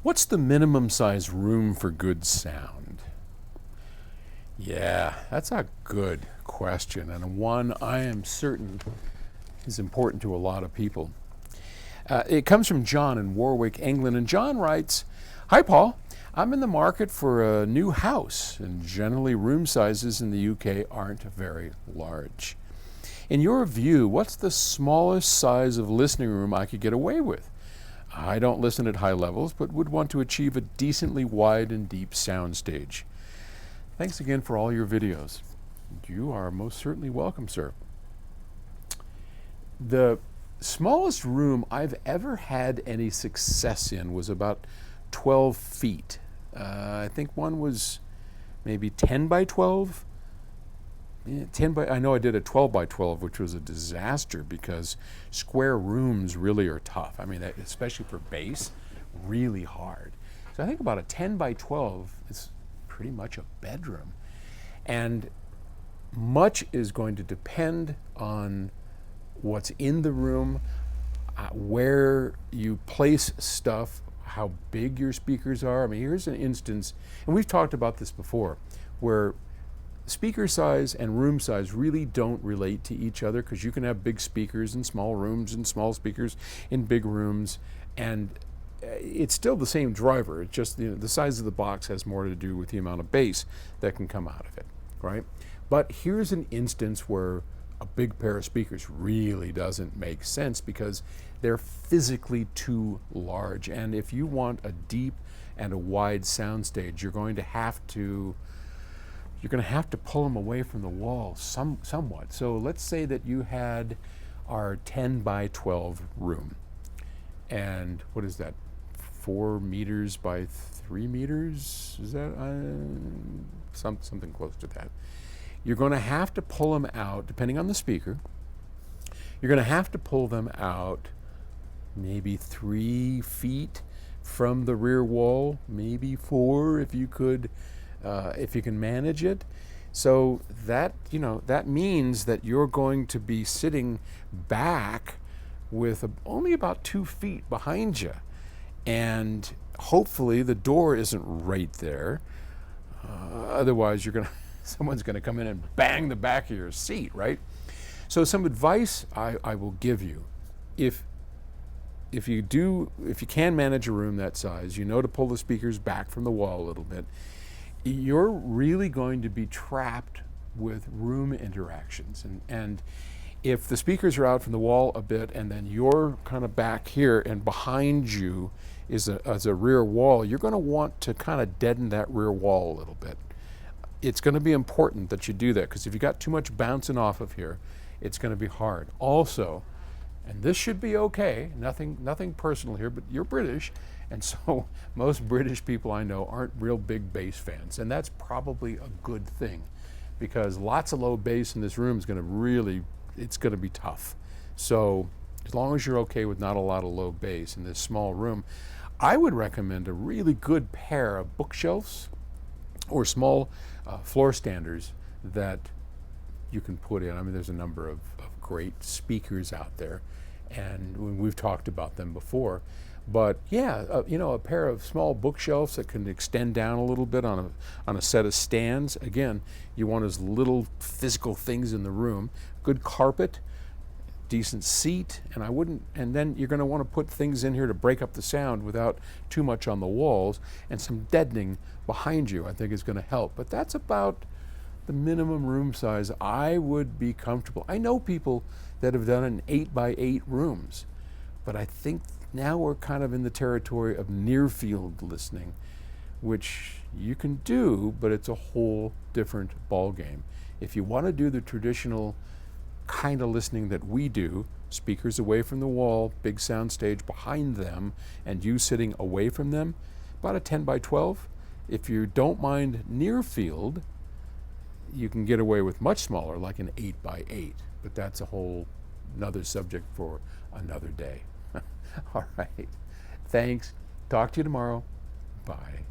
What's the minimum size room for good sound? Yeah, that's a good question, and one I am certain is important to a lot of people. It comes from John in Warwick, England, and John writes, "Hi Paul, I'm in the market for a new house, and generally room sizes in the UK aren't very large. In your view, what's the smallest size of listening room I could get away with? I don't listen at high levels, but would want to achieve a decently wide and deep sound stage. Thanks again for all your videos." You are most certainly welcome, sir. The smallest room I've ever had any success in was about 12 feet. I think one was maybe 10 by 12. Yeah, I know I did a 12 by 12, which was a disaster because square rooms really are tough. I mean, especially for bass, really hard. So I think about a 10 by 12 is pretty much a bedroom. And much is going to depend on what's in the room, where you place stuff, how big your speakers are. I mean, here's an instance, and we've talked about this before, where speaker size and room size really don't relate to each other, because you can have big speakers in small rooms and small speakers in big rooms, and it's still the same driver. It's just the size of the box has more to do with the amount of bass that can come out of it, right? But here's an instance where a big pair of speakers really doesn't make sense because they're physically too large. And if you want a deep and a wide soundstage, you're going to have to pull them away from the wall somewhat. So let's say that you had our 10 by 12 room. And what is that? 4 meters by 3 meters? Is that something close to that? You're going to have to pull them out, depending on the speaker. You're going to have to pull them out maybe 3 feet from the rear wall, maybe 4 if you could, if you can manage it. So that means that you're going to be sitting back with only about 2 feet behind you, and hopefully the door isn't right there. Otherwise, someone's going to come in and bang the back of your seat, right? So some advice I will give you: if you can manage a room that size, to pull the speakers back from the wall a little bit, you're really going to be trapped with room interactions. And if the speakers are out from the wall a bit, and then you're kind of back here, and behind you is a rear wall, you're going to want to kind of deaden that rear wall a little bit. It's going to be important that you do that, because if you got too much bouncing off of here, it's going to be hard. Also, and this should be okay, nothing personal here, but you're British, and so most British people I know aren't real big bass fans, and that's probably a good thing, because lots of low bass in this room is going to be tough. So as long as you're okay with not a lot of low bass in this small room, I would recommend a really good pair of bookshelves or small floor standers that you can put in. I mean, there's a number of great speakers out there, and we've talked about them before. But yeah, a pair of small bookshelves that can extend down a little bit on a set of stands. Again, you want as little physical things in the room. Good carpet, decent seat, and then you're going to want to put things in here to break up the sound without too much on the walls, and some deadening behind you I think is going to help. But that's about the minimum room size I would be comfortable. I know people that have done an 8 by 8 rooms, but I think now we're kind of in the territory of near field listening, which you can do, but it's a whole different ball game. If you want to do the traditional kind of listening that we do, speakers away from the wall, big sound stage behind them, and you sitting away from them, about a 10 by 12. If you don't mind near field, you can get away with much smaller, like an 8 by 8, but that's another subject for another day. All right, thanks. Talk to you tomorrow. Bye.